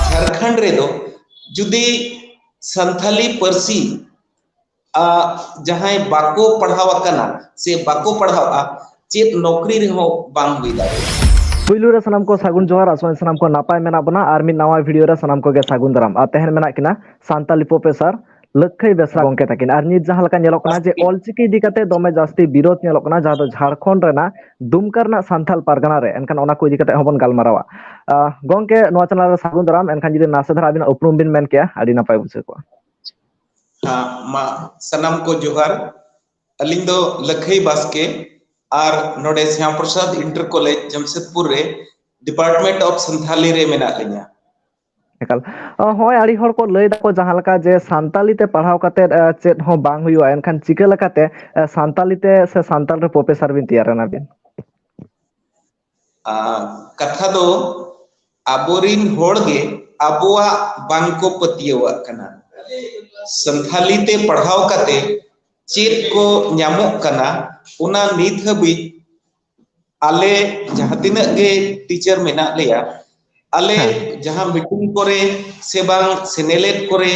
झारखंड रे दो जुदी संथाली परसी जहां बाको पढ़ावा से बाको पढ़ावा चेत नौकरी रे हो बांग हुई दारे। पुइलू रे सनाम को सागुन जोहार आसमान सनाम को नापाय मेना बना आर मिद नवा वीडियो रे सनाम को गे सागुन दाराम आ तेहन मेना किना सान्ताली प्रोफेसर लखई बेसरा गोंके तकिन आर नित जहां लका नेलोक कना जे ऑलचिकी इदी काते दोमे जास्ती विरोध नेलोक कना जहां दो झारखंड रेना दुमका रना सान्थाल पारगना रे एनखान ओना को इदी काते होबन गालमारावा गोंके नवा चैनल रे सागुन दाराम एनखान जिदि नासे धरा बिना उपरुम बिन मेन केया आदि नापाय बुझे को मा सनाम को जोहार अलिंग दो लखई बास्के आर नोडे श्याम प्रसाद इंटर कॉलेज जमशेदपुर रे डिपार्टमेंट ऑफ संथाली रे मेना लिया एकाल होय आड़ी हर को लय दाको जहां लका जे सान्ताली ते पढ़ाव काते चेत हो बांग हुआ एनखान चिका लकाते सान्ताली ते से सान्ताल रे प्रोफेसर बिन तैयारना बिन कथा दो आबोरिन होड़ गे आबोआ बांग को पतियवा कना संथाली ते पढ़ाव काते चेत को न्यामोक कना उना नित हबी आले जहां तिनक गे टीचर मेना लेया आले जहां मीटिंग करे से बांग सेनेलेट करे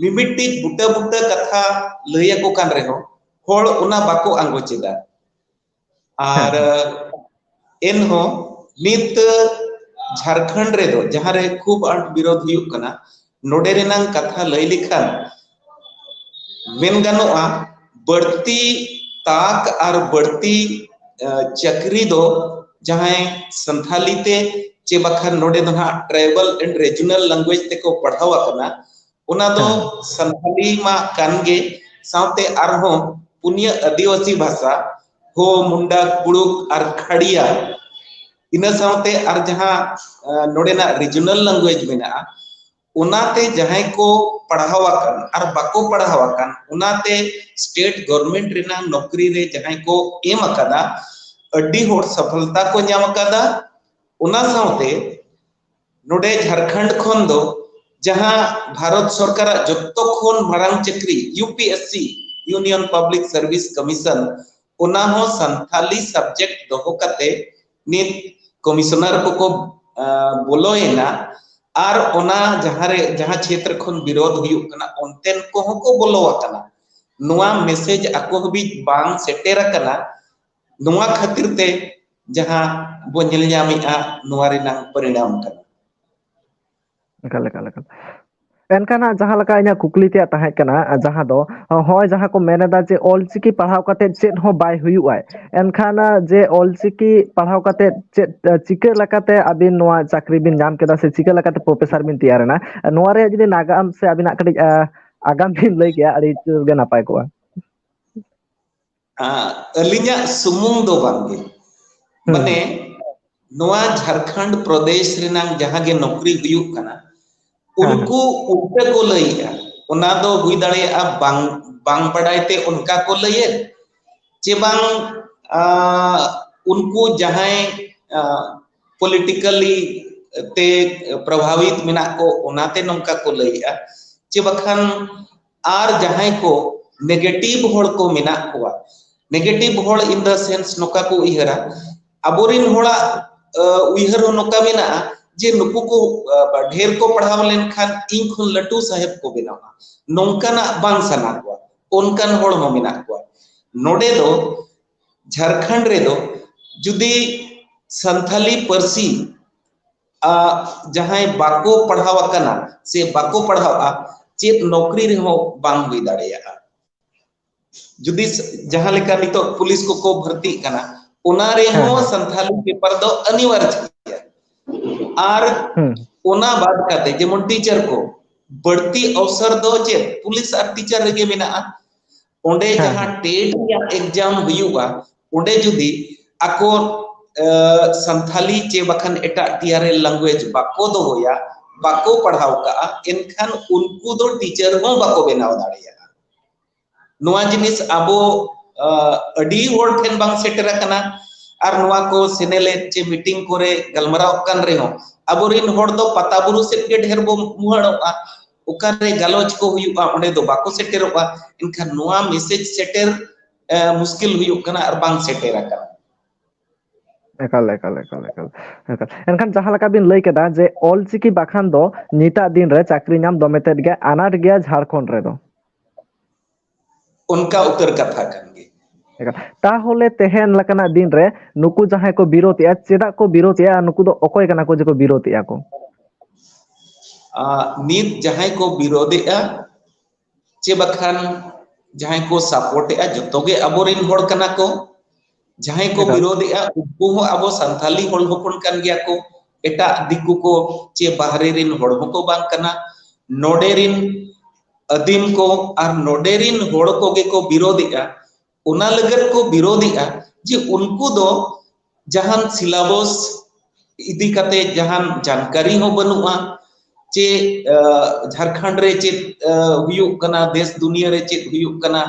मिमिटी बुटा बुटा कथा लय को कान रे होड़ उना बाको आंगो चेदा आर एन हो नित झारखंड रे दो जहां रे खूब आंट विरोध हुयुक कना नोडे रेनांग कथा लय लिखान मेन गानोआ बढ़ती ताक आर बढ़ती चक्री दो जहां संथाली ते चे बखान नोडे दो ट्राइबल एंड रीजनल लैंग्वेज ते को पढ़ावा कना उना दो संथाली मा कानगे साउते आरहो पुनिया आदिवासी भाषा हो मुंडा कुड़ुक आर खड़िया इना साउते आर जहां नोडेना रीजनल लैंग्वेज मेना उनाते जहां को पढ़ावा कन आर बाको पढ़ावा कन उनाते स्टेट गवर्नमेंट रेना नौकरी रे जहां को एम अकादा अड्डी होड़ सफलता को न्याम अकादा उना साउते नोडे झारखंड खोन दो जहां भारत सरकार जत्तो खोन मारांग चक्री UPSC union public service commission उना हो संथाली सब्जेक्ट दोहो कते नित कमिश्नर को बोलोएना आर ओना जहां क्षेत्र खोन विरोध हुयुक कना ओनतेन को को बोलोवा कना नुआ मैसेज आको हबी बांग सेटेर कना नुआ खातिर ते जहां बो नेल न्यामिआ नुआ रेना परिणाम कना एकाल एनखाना जहां लका इना कुकली ते ताहे कना जहां दो होय जहां को मेनेदा जे ऑलचिकी पढ़ाव काते चेत हो बाय हुयुआ एनखाना जे ऑलचिकी पढ़ाव काते चेत चिके लकाते अबिन नोआ चाकरी बिन नाम केदा से चिके लकाते प्रोफेसर बिन तैयारना नोआ रे जदि नागाम से अबिना कडी आगाम बिन लय गया अड़ी गे नापाय को अलिया सुमुंग दो बांगे माने नोआ झारखंड प्रदेश रेना जहां गे नौकरी हुयुक कना उनको उल्टा को लइया उना दो हुई दाड़ेया बांग पढ़ाइते उनका को लइए जे बांग उनको जहां पॉलिटिकली ते प्रभावित मिना को उनाते नौका को लइया जे बखान आर जहां को नेगेटिव होड़ को मिना को नेगेटिव होड़ इन द सेंस नौका को उइहरा अबोरिन होड़ा उइहर नौका मिना जे नुकु को ढेर को पढ़ाव लेन खान इन खुन लटू साहेब को बनावा नौकाना बांग सना को उनकन होड़ हो मिना को नोडे दो झारखंड रे दो जुदी संथाली परसी जहां बाको पढ़ावा कना से बाको पढ़ावा चेत नौकरी रे हो बांग हुई दाड़ेया जुदी जहां लेका नितो पुलिस को भर्ती कना उना रे हो संथाली पेपर दो अनिवार्य आर ओना बात काते जेमन टीचर को बढ़ती अवसर दो जे पुलिस आर टीचर रेगे मेना ओंडे जहां टेट या एग्जाम हुयुगा ओंडे जुदी आको संथाली चे बखन एटा टीआरएल लैंग्वेज बाको दो होया बाको पढ़ाव का एनखान उनको दो टीचर हो बाको बनाव दाड़िया नोआ जिनिस आबो अडी होड़ ठेन बांग सेटर कना आर नुआ को सेनेले चे मीटिंग करे गलमराव कान रे हो अबोरिन होड़ दो पता बुरु से के ढेर बो मुहड़ोआ ओकारे गालोच को हुयुआ ओंडे दो बाको सेटेरोआ इनखान नुआ मैसेज सेटर मुश्किल हुयुक कना आर बांग सेटेरा कना एकाल एकाल एकाल एकाल एकाल एनखान जहां लका बिन लई केदा जे ऑलचिकी बाखान दो निता दिन रे चाकरी नाम दोमेतेद गे अनाट गया झारखंड रे दो उनका उत्तर कथा कन गे एकाल ताहोले तेहेन लकना दिन रे नुकु जहां को विरोधिया चेदा को विरोधिया नुकु दो ओकोय कना को जे को विरोधिया को नीत जहां को विरोधिया चे बखान जहां को सपोर्टेआ जतोगे अबोरिन होड़ कना को जहां को विरोधिया उनको हो अबो संथाली होड़ होपन कन गया को एटा दिकु को चे बाहरे रिन होड़ को बांग कना नोडेरिन अदीम को और नोडेरिन होड़ को गे को विरोधिया उना लगत को विरोधिया जे उनको दो जहां सिलेबस इदी कते जहां जानकारी हो बनुआ चे झारखंड रे चे हुयुक कना देश दुनिया रे चे हुयुक कना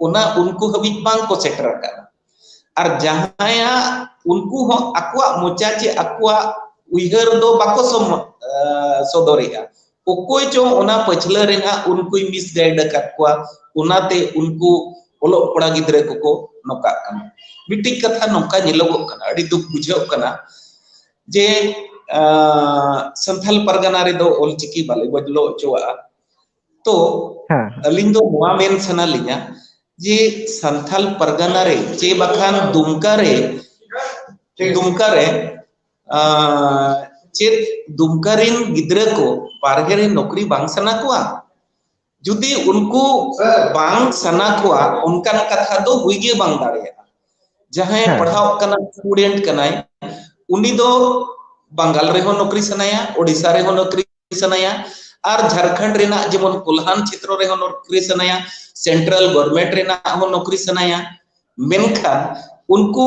उना उनको हबी बांग को सेटर कना और जहाया उनको हो अक्वा मोचा चे अक्वा उइहर दो बाको सोदोरिया ओकोय चो उना पछले रेना उनको मिस गाइड कतवा उनाते उनको ओलो पड़ा गिद्रे को नोका कना मिट्टी कथा नोका निलोगो कना अड़ी दुख बुझाव कना जे संथाल परगना रे दो ऑलचिकी बाले बदलो चोआ तो अलिंग दो मोआ मेन सना लिया जे संथाल परगना रे चे बखान दुमका रे चे दुमकारिन गिद्रे को बारगे रे नौकरी बांग सना कोआ जुदी उनको बांग सना कोआ उनका कथा दो हुईगे बांग दाड़िया जहां पढ़ाव कना स्टूडेंट कनाय उनी दो बंगाल रे हो नौकरी सनाया ओडिशा रे हो नौकरी सनाया और झारखंड रेना जेमन कोल्हान क्षेत्र रे हो नौकरी सनाया सेंट्रल गवर्नमेंट रेना हो नौकरी सनाया मेनखा उनको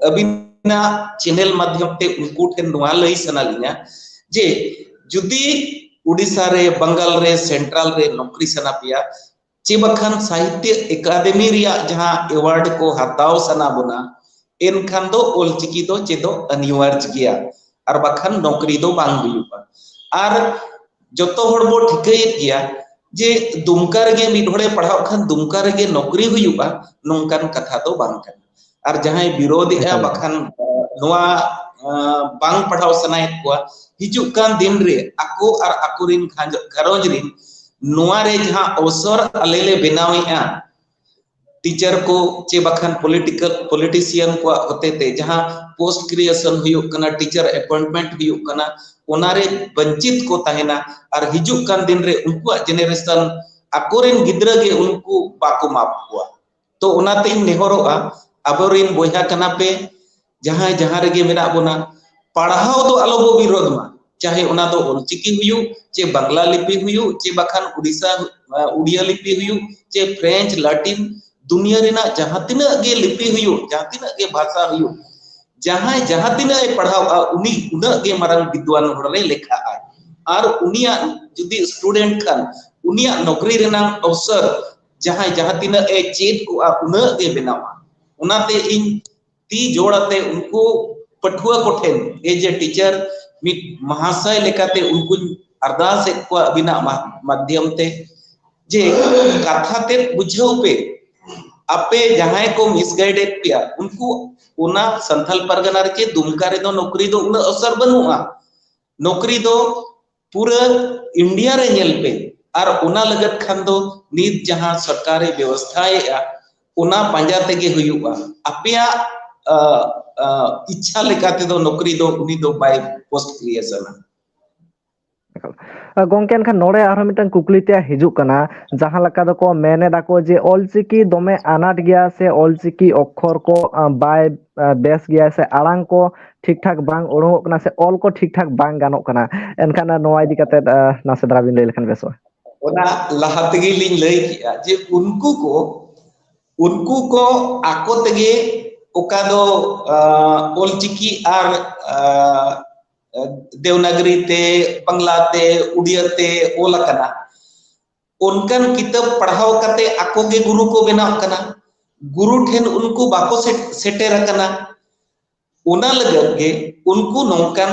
अबिना चैनल माध्यम ते उनको ठेन नोआ लई सना लिया जे जुदी ओडिशा रे बंगाल रे सेंट्रल रे नौकरी सना पिया चे बखान साहित्य अकादमी रिया जहां अवार्ड को हताव सना बुना एनखान दो ऑलचिकी दो चेदो अनिवार्य गया और बखान नौकरी दो बांग हुयुबा और जतो होड़ बो ठिकैत गया जे दुमका रे मिड होड़े पढ़ाव खान दुमका रे नौकरी हुयुबा नोंकान कथा दो बांग कन और जहां विरोधिया बखान नोआ बांग पढ़ाव सनायत को हिजुक कान दिन रे आको और आकुरिन घरोज रिन नोआ रे जहां अवसर अलेले बनावेआ टीचर को चे बखान पॉलिटिशियन को होते थे जहां पोस्ट क्रिएशन हुयुक कना टीचर अपॉइंटमेंट हुयुक कना ओनारे वंचित को तहना और हिजुक कान दिन रे उनको जेनरेशन अकोरिन गिद्रा गे उनको बाको माप हुआ तो ओनाते नेहरोआ अबोरिन बोया कना पे जहां जहां रे मेना बोना पढ़ाओ दो अलो बो विरोध मा चाहे ओना दो ऑलचिकी हुयु चे बांग्ला लिपि हुयु चे बखान उड़ीसा उड़िया लिपि हुयु चे फ्रेंच लैटिन दुनिया रेना जहां तिना गे लिपि हुयु जहां तिना गे भाषा हुयु जहां तिना पढ़ाओ उनी उना गे मारंग विद्वान होड़े लेखा और उनिया जुदी स्टूडेंट खान उनिया नौकरी रेना अवसर जहां तिना चेत को उना गे बनावा उनाते इन ती जोड़ाते उनको पठुआ कोठेन एज ए टीचर मिट महाशय लेकाते उनको अरदास को बिना माध्यम ते जे कथा ते बुझाव पे आपे जहां को मिसगाइडेड पिया उनको उना संथाल परगना रे दुमका रे दो नौकरी दो उना अवसर बनुआ नौकरी दो पूरा इंडिया रे नेल पे और उना लगत खान दो नीत जहां सरकारी व्यवस्थाएआ उना पांजा तेगे हुयुआ अपिया इच्छा लेकाते दो नौकरी दो उनी दो बाय पोस्ट क्रिएशन गोंकेन खान नोड़े आरो मिटन कुकलीते हिजुक कना जहां लका दो को मेने दाको जे ऑलचिकी दोमे अनाट गया से ऑलचिकी अक्षर को बाय बेस गया से आड़ांग को ठीक ठाक बांग ओड़ो कना से ऑल को ठीक ठाक बांग गानो कना एनखान नोआ इदी कते नासे द्रा बिन लई लेखन बेसो ओना लहातगी लिन लई किया जे उनको को आको तेगे ओका दो ऑलचिकी और देवनागरी ते बांग्ला ते उड़िया ते ओला कना उनकन किताब पढ़ाव कते आको गे गुरु को बनाव कना गुरु ठेन उनको बाको सेटेर कना उना लगत गे उनको नोंकन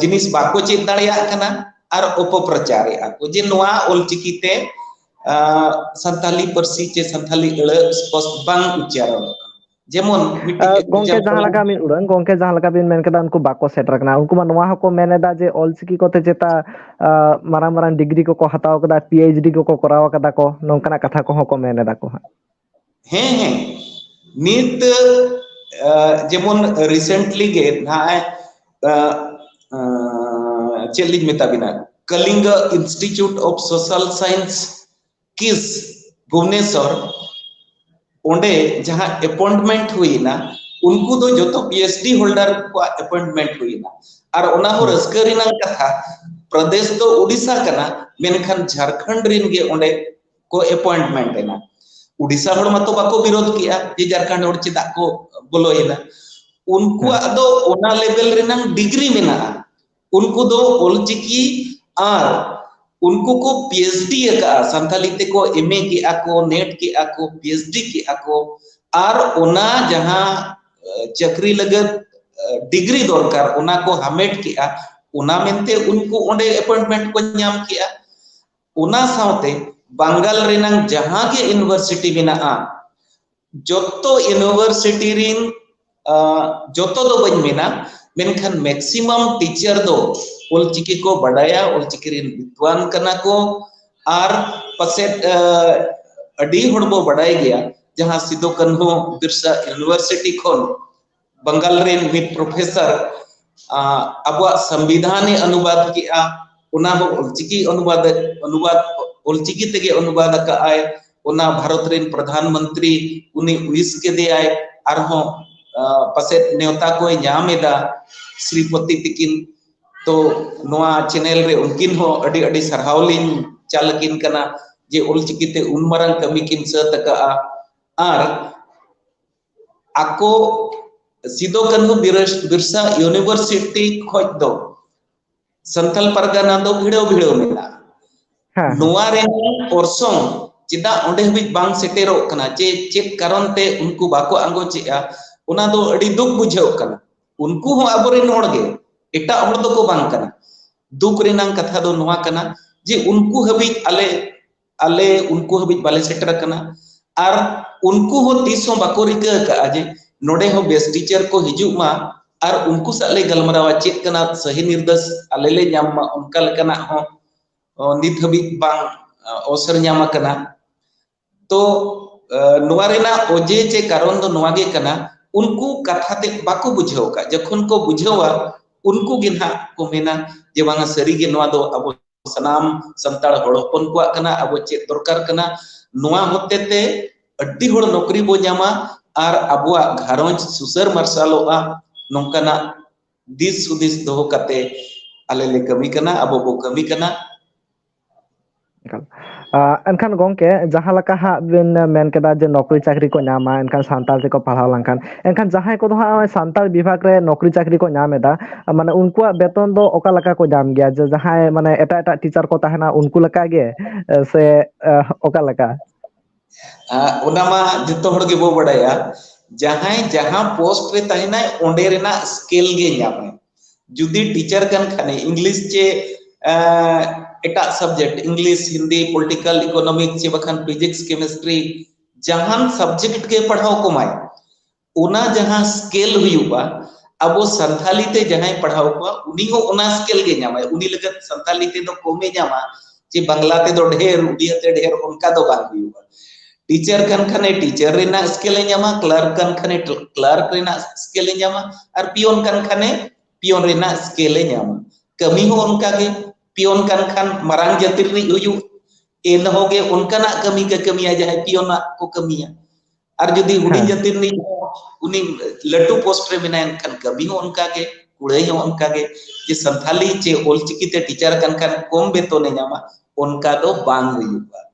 जिनिस बाको चेत दाड़िया कना और अपप्रचार आको जे नोआ ऑलचिकी ते संथाली परसी चे संथाली अड़ स्पष्ट बांग उच्चारण जेमन गोंके जहां लगा मिन उड़न गोंके जहां लगा बिन मेन कदा उनको बाको सेटर कना उनको मा नोआ हको मेनेदा जे ऑलचिकी कोते जेता मारांग मारांग डिग्री को हताव कदा पीएचडी को कराव कदा को नोंकना कथा को हको मेनेदा को हे हे नित जेमन रिसेंटली गे नाय चेलिज मेता बिना Kalinga institute of social science किस भुवनेश्वर ओंडे जहां अपॉइंटमेंट हुईना उनको दो जोतो पीएचडी होल्डर को अपॉइंटमेंट हुईना और ओना हो रस्करिना कथा प्रदेश तो उड़ीसा कना मेनखान झारखंड रिन गे ओंडे को अपॉइंटमेंट एना उड़ीसा होड़ मतो बाको विरोध किया जे झारखंड होड़ चिदा को बोलोइना उनको दो ओना लेवल रिना डिग्री मेना उनको दो ऑलचिकी और उनको को पीएचडी का संथाली ते को एमए के आको नेट के आको पीएचडी के आको और ओना जहां चक्री लगत डिग्री दरकार ओना को हमेट के आ ओना मेनते उनको ओंडे अपॉइंटमेंट को नाम किया ओना साउते बंगाल रेनांग जहां के यूनिवर्सिटी मेना जोतो यूनिवर्सिटी रिन जोतो दो बन मेना मेनखान मैक्सिमम टीचर दो ऑलचिकी को बढ़ाया ऑलचिकी रिन विद्वान कना को और पसे अडी होड़बो बढ़ाई गया जहां सिदो कन्हो बिरसा यूनिवर्सिटी खोन बंगाल रिन मिड प्रोफेसर अब संविधान अनुवाद किया उना हो ऑलचिकी अनुवाद ऑलचिकी तेगे अनुवाद का आय उना भारत रिन प्रधानमंत्री उनी उइस के दे आय आरहो पसे नेवता को नामेदा श्रीपति तिकिन तो नोआ चैनल रे उनकिन हो अडी अडी सरहावलिन चालकिन कना जे ऑलचिकीते उन मारंग कमी किन सतका आर आको सिदो कन्हु बिरसा यूनिवर्सिटी खोज दो संथाल परगना दो भिड़ो भिड़ो मेना नोआ रे ओरसों चिदा ओंडे हबि बांग सेटेरो कना जे चेत कारण ते उनको बाको आंगो चेआ उना दो अडी दुख बुझाव कना उनको हो अबोरेन होड़गे एटा होड़ दो को बांग कना दुख रेनांग कथा दो नोआ कना जे उनको हबि आले उनको हबि बाले सेटर कना और उनको हो तीसों बाको रिका का जे नोडे हो बेस्ट टीचर को हिजु मा और उनको साले गलमरावा चेत कना सही निर्देश आले ले नाम मा उनका लेकना हो नित हबि बांग अवसर नाम कना तो नोआ रेना ओजे चे कारण दो नोआ गे कना उनको कथा ते बाको बुझाव का जखन को बुझावा उनको गिना को मेना जे बांगा सरी गे नोआ दो अब सनाम संताड़ हड़पन को कना अब चे दरकार कना नोआ होते ते अड्डी होड़ नौकरी बो जामा और अबुआ घारोंज सुसर मार्शलोआ नोंकना दिस सुदिस दोहो कते आले ले कमी कना अब बो कमी कना एनखान गोंके जहां लका हा बिन मेन केदा जे नौकरी चाकरी को नामा एनखान सांताल ते को पढ़ाव लंखान एनखान जहां को दो सांताल विभाग रे नौकरी चाकरी को नाम एदा माने उनको बेतन दो ओका लका को नाम गया जे जहां माने एटा एटा टीचर को ताहना उनको लका गे से ओका लका ओनामा जतो हड़ गे बो बडाया जहां पोस्ट रे ताहना ओंडे रेना स्केल गे नामे जुदी टीचर कन खाने इंग्लिश चे एटा subject English Hindi political economics चे बखान फिजिक्स केमिस्ट्री जहां सब्जेक्ट के पढ़ाओ को माय ओना जहां स्केल हुआ अब संथाली ते जहां पढ़ाओ को उनी हो ओना स्केल गे नामा उनी लगत संथाली ते दो कोमे नामा जे बांग्ला ते दो ढेर उड़िया ते ढेर उनका दो बांग हुआ टीचर कन खाने टीचर रेना स्केल नामा क्लर्क कन खाने क्लर्क रेना स्केल नामा और पियोन कन खाने पियोन रेना स्केल नामा कमी हो उनका के पियोन कन खान मरांग जातिर रि हुयु एन होगे उनकना कमी के कमिया जाय पियोना को कमिया और जदी हुडी जातिर रि उनी लटू पोस्ट रे बिनान खान कमी हो उनका के कुड़े हो उनका के जे संथाली चे ऑलचिकी ते टीचर कन खान कम बेतन नामा उनका दो बांग हुयुबा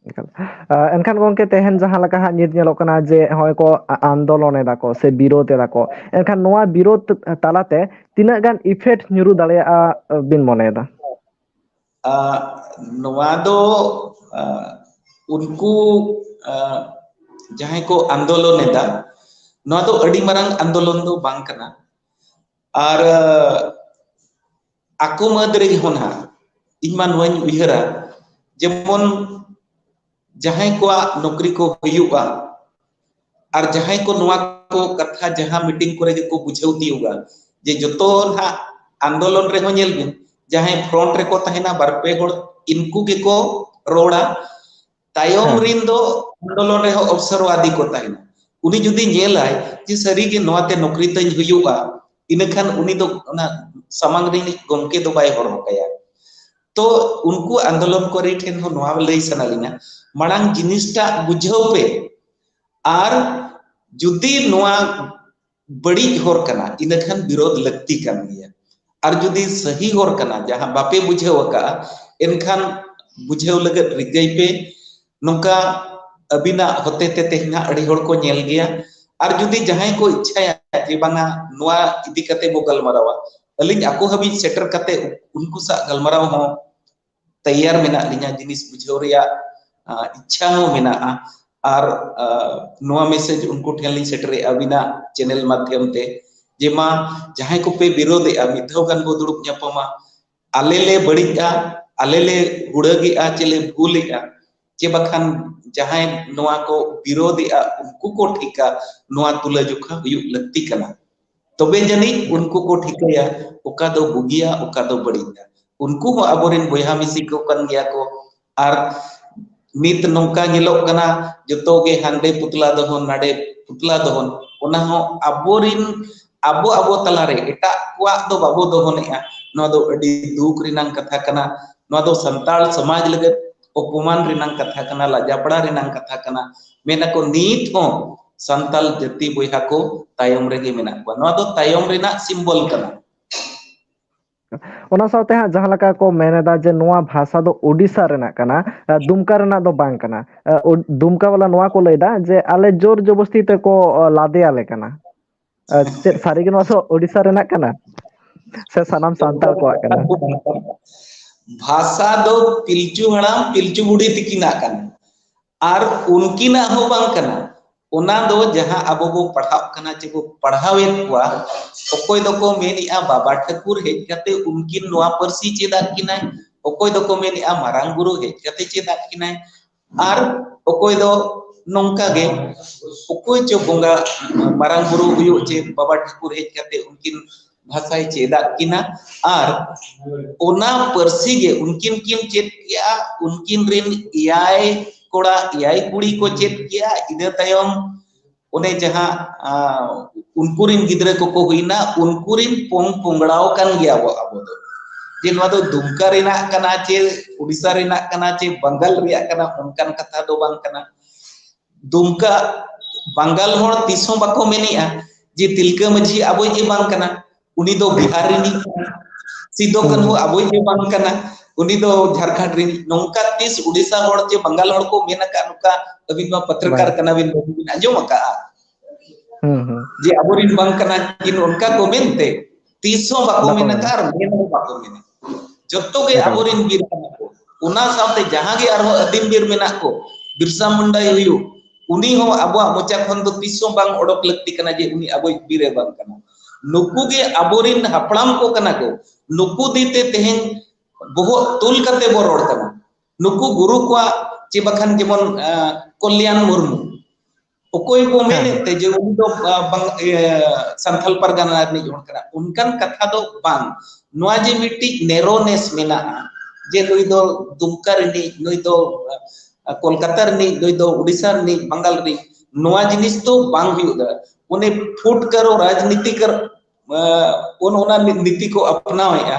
एनखान गोंके तेहन जहां लका हा नित नेलो कना जे होय को आंदोलन एदा को से विरोध एदा को एनखान नोआ विरोध तालाते तिना गान इफेक्ट न्युरु दाड़ेया बिन मनेदा नोआ दो उनको जहां को आंदोलन एदा नोआ दो अडी मारंग आंदोलन दो बांग कना और आको मदरे होना इमान वइन उहरा जेमन जहां को नौकरी को हुयुआ और जहां को नुआ को कथा जहां मीटिंग करे को बुझाव दियोगा जे जतो ना आंदोलन रे हो नेल बिन जहां फ्रंट रे को तहना बारपे होड़ इनको के को रोड़ा तायम रिन दो आंदोलन रे हो अवसरवादी को तहना उनी जुदी नेलाय जे सरी के नोते नौकरी तई हुयुआ इनखान उनी दो ना सामांग रे गमके दो बाय होड़ कया तो उनको आंदोलन करे ठेन हो नोआ लई सनालिना मांग जिनिसटा बुझाव पे और जुदी नोआ बड़ी होर कना इनखान विरोध लगती कान गया और जुदी सही होर कना जहां बापे बुझाव का इनखान बुझाव लगत रिगई पे नोका अबिना होते ते तेहना अड़ी होड़ को नेल गया और जुदी जहां को इच्छा जे बांगा नोआ इदी कते बो गलमरावा अलिन आको हबी सेटर कते उनको सा गलमराव हो तैयार मेना लिना जिनिस बुझाव रिया इच्छा हो मेना और नोआ मैसेज उनको ठेली सेटरे अबिना चैनल माध्यम ते जेमा जहां को पे विरोध मिधो गान बो दुड़ुब न्यापमा आलेले बड़िया आलेले हुड़गिया चले भूलिया जे बखान जहां नोआ को विरोधिया उनको को ठिका नोआ तुला जुखा हुयु लगती कना तबे जनी उनको को ठिकाया ओका दो बुगिया ओका दो बड़िया उनको हो अबोरेन बोया मिसी को कन गया को और नित नौका निलोक कना जतो के हांडे पुतला दहन नाडे पुतला दहन ओना हो अबोरिन अबो अबो तलारे एटा कुआ दो बाबो दहनेआ नो दो अडी दुख रिनांग कथा कना नो दो संताल समाज लगत अपमान रिनांग कथा कना लाजापड़ा रिनांग कथा कना मेना को नीत हो संताल जति बोया को तायम रेगे मेना को नो दो तायम रिना सिंबल कना ओना साथे हा जहां लका को मेनेदा जे नोआ भाषा दो ओडिसा रेना कना दुमका रेना दो बांग कना दुमका वाला नोआ को लेदा जे आले जोर जबरदस्ती ते को लादे आले कना चेत सारी के नोआ सो ओडिसा रेना कना से सनाम सांताल को कना भाषा दो पिलचू हड़ाम पिलचू बुढ़ी तिकिना कना और उनकिना हो बांग कना ओना दो जहां अबो बो पढ़ाव कना चे बो पढ़ावेत कुआ ओकोय दको मेनिया बाबा ठाकुर हेज कते उनकिन नोआ परसी चेदा किनाय ओकोय दको मेनिया मारांग गुरु हेज कते चेदा किनाय और ओकोय दो नोंका गे ओकोय चो बोंगा मारांग गुरु हुयो चे बाबा ठाकुर हेज कते उनकिन भाषाय चेदा किना और ओना परसी गे उनकिन किन चेद किया उनकिन रिन इयाय कोड़ा इयाय कुड़ी को चेद किया इदे तयम उन्हें जहां उनको रिन गिद्रे को हुईना उनको रिन पोंग पोंगड़ाव कान गया वो अबो दो जे नवा दो दुमका रिना कना चे उड़ीसा रिना कना चे बंगाल रिया कना उनकान कथा दो बांग कना दुमका बंगाल होड़ तीसों बाको मेनिया जे तिलका मझी अबो जे बांग कना उनी दो बिहार रिनी सिदो कन्हु अबो जे बांग कना उनी दो झारखंड रिनी नोंका तीस उड़ीसा होड़ चे बंगाल होड़ को मेना का नुका अबिन मा पत्रकार कना बिन आजो मका जे अबोरिन बांग कना किन उनका को मेनते तीसों बाको मेना का और मेना बाको मेना जत्तो के अबोरिन बीर कना को उना साथे जहां गे आरो अदिम बीर मेना को बिरसा मुंडा हुयु उनी हो अबो मोचा खन दो तीसों बांग ओडक लगती कना जे उनी अबो बीरे बांग कना नुकु गे अबोरिन हपड़ाम को कना को नुकु दीते तेहेन बहु तुल करते बो रोड कना नुकु गुरु को चे बखान जेमन कल्याण मुर्मू ओकोय को मेनेते जे उन दो संथाल परगना नि जोन करा उनकन कथा दो बांग नोआ जे मिट्टी नेरोनेस मेना जे नुई दो दुमका रिनी नुई दो कोलकाता रिनी नुई दो उड़ीसा रिनी बंगाल रिनी नोआ जिनिस तो बांग हुयुदा उन्हें फुट करो राजनीति कर ओना नीति को अपनावेगा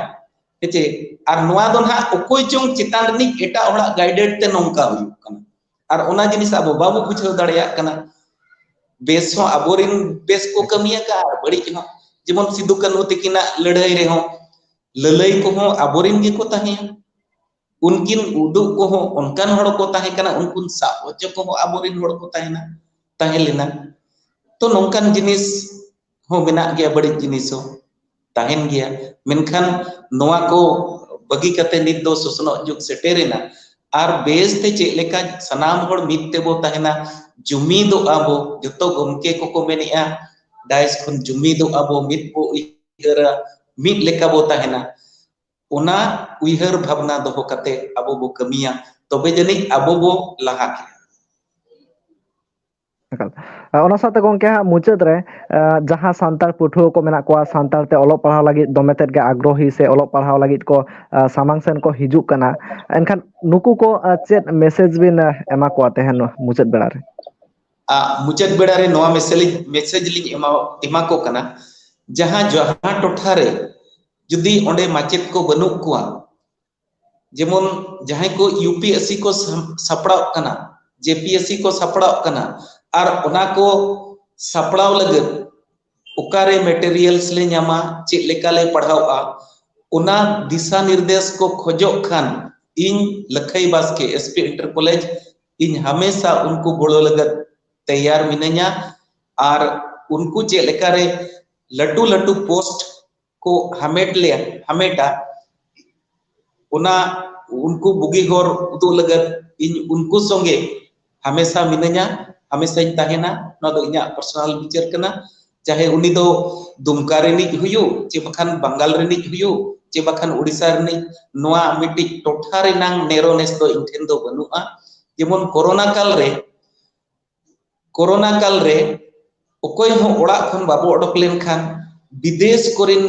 हेचे और नोआ दो ना ओकोय चोंग चितान रिनी एटा ओड़ा गाइडेड ते नोंका हुयु कना और ओना जिनिस अब बाबू बुझाव दाड़िया कना बेस हो अबोरिन बेस को कमिया का बड़ी हो जेमन सिदु कान्हु तिकिना लड़ाई रे हो ललई को हो अबोरिन गे को ताहे उनकिन उदु को हो उनकान हड़ को ताहे कना उनकुन सावच को हो अबोरिन हड़ को ताहेना ताहे लेना तो नोंकान जिनिस हो मेना गया बड़ी जिनिस हो ताहेन गया मेनखान नोआ को बगी कते नित दो सुसनो जुग सेटेरेना और बेस ते चे लेका सनाम हड़ मिते बो ताहेना जुमी दो आबो जतो गमके को मेनिया डाइस खन जुमी दो आबो मित बो इहरा मित लेका बो ताहेना ओना उइहर भावना दोहो कते आबो बो कमिया तबे जनी आबो बो लहा के ᱚᱱᱟ ᱥᱟᱶᱛᱮ ᱜᱚᱝᱠᱮ ᱦᱟᱸᱜ ᱢᱩᱪᱟᱹᱫ ᱨᱮ ᱡᱟᱦᱟᱸ ᱥᱟᱱᱛᱟᱲ ᱯᱟᱹᱴᱷᱩᱣᱟᱹ ᱠᱚ ᱢᱮᱱᱟᱜ ᱠᱚᱣᱟ ᱥᱟᱱᱛᱟᱲ ᱛᱮ ᱚᱞᱚᱜ ᱯᱟᱲᱦᱟᱣ ᱞᱟᱹᱜᱤᱫ ᱫᱚᱢᱮ ᱛᱮᱫ ᱜᱮ ᱟᱜᱽᱨᱚᱦᱤ ᱥᱮ ᱚᱞᱚᱜ ᱯᱟᱲᱦᱟᱣ ᱞᱟᱹᱜᱤᱫ ᱠᱚ ᱥᱟᱢᱟᱝ ᱥᱮᱱ ᱠᱚ ᱦᱤᱡᱩᱜ ᱠᱟᱱᱟ, ᱮᱱᱠᱷᱟᱱ ᱱᱩᱠᱩ ᱠᱚ ᱪᱮᱫ ᱢᱮᱥᱮᱡᱽ ᱵᱤᱱ ᱮᱢᱟ ᱠᱚᱣᱟ ᱛᱮᱦᱮᱧ ᱢᱩᱪᱟᱹᱫ ᱵᱮᱲᱟ ᱨᱮ? ᱢᱩᱪᱟᱹᱫ ᱵᱮᱲᱟ ᱨᱮ ᱱᱚᱣᱟ ᱢᱮᱥᱮᱡᱽ ᱞᱤᱧ ᱮᱢᱟ ᱠᱚ ᱠᱟᱱᱟ, ᱡᱟᱦᱟᱸ ᱴᱚᱴᱷᱟ ᱨᱮ ᱡᱩᱫᱤ ᱚᱸᱰᱮ ᱢᱟᱪᱮᱫ ᱠᱚ ᱵᱟᱹᱱᱩᱜ ᱠᱚᱣᱟ, ᱡᱮᱢᱚᱱ ᱡᱟᱦᱟᱸᱭ ᱠᱚ UPSC ᱠᱚ ᱥᱟᱯᱲᱟᱣ ᱠᱟᱱᱟ, JPSC ᱠᱚ ᱥᱟᱯᱲᱟᱣ ᱠᱟᱱᱟ, ᱟᱨ ᱚᱱᱟ ko sapraw lagat ukare materials le nyama cik leka le padhau'a una disa nirdesh ko khojok khan इन लखई बास के SP इंटर कॉलेज इन हमेशा उनको गोड़ो लगत तैयार मिनैया और उनको चे लेकारे लटू लटू पोस्ट को हमेटा उना उनको बुगी गोर उदु लगत इन उनको संगे हमेशा मिनैया हमेशा इन ताहेना ना दो इन्या पर्सनल विचार कना चाहे उनी दो दुमका रेनिज हुयु चे बखान बंगाल रेनिज हुयु चे बखान उड़ीसा रेनिज नोआ मिटी टोठा रेनांग नेरोनेस दो इनठेन दो बनुआ जेमन कोरोना काल रे ओकोय हो ओड़ा खन बाबो ओडक लेन खान विदेश कोरिन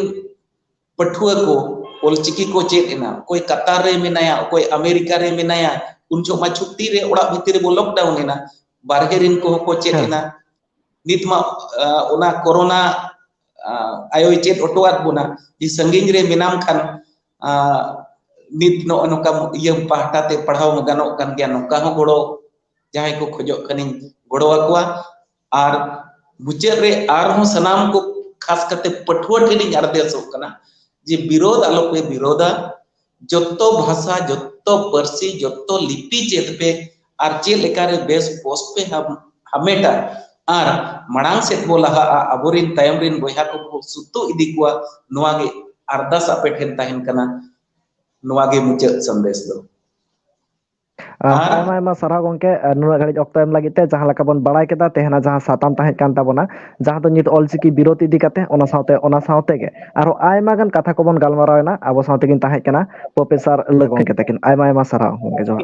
पठुआ को ओलचिकी को चेक एना कोई कतार रे मेनाया कोई अमेरिका रे मेनाया उनजो मा छुट्टी रे ओड़ा भितर बो लॉकडाउन एना बारहे रिन को चेक एना नित मा ओना कोरोना आयो चेक ओटोआत बोना जी संगिंग रे मेनाम खान नित नो नोका ये पाहटा ते पढ़ाव गानो कान गया नोका हो गोड़ो जहां को खोजो खनिन गोड़ो आकुआ और मुचाद रे आर हो सनाम को खास करते पठुआ ठेनी आरदेसो कना जे विरोध आलो पे विरोधा जत्तो भाषा जत्तो पर्सी जत्तो लिपि चेत पे आर चे लेकारे बेस पोस्ट पे हम हमेटा आर मणांग सेट बोला अबोरिन तायमरिन बोया को सुतो इदी कुआ नोआगे अरदास आपे ठेन ताहेन कना नोआगे मुचाद संदेश दो आयमा सारा गोंके नुना घड़ी ऑक्तो एम लगिते जहां लका बन बड़ाय केदा तेहना जहां साताम ताहे कान ताबोना जहां तो नित ऑलचिकी विरोध इदी काते ओना साउते गे आरो आयमा गन कथा को बन गालमारावना आबो साउते गिन ताहे कना प्रोफेसर लखन के तकिन आयमा सारा गोंके जो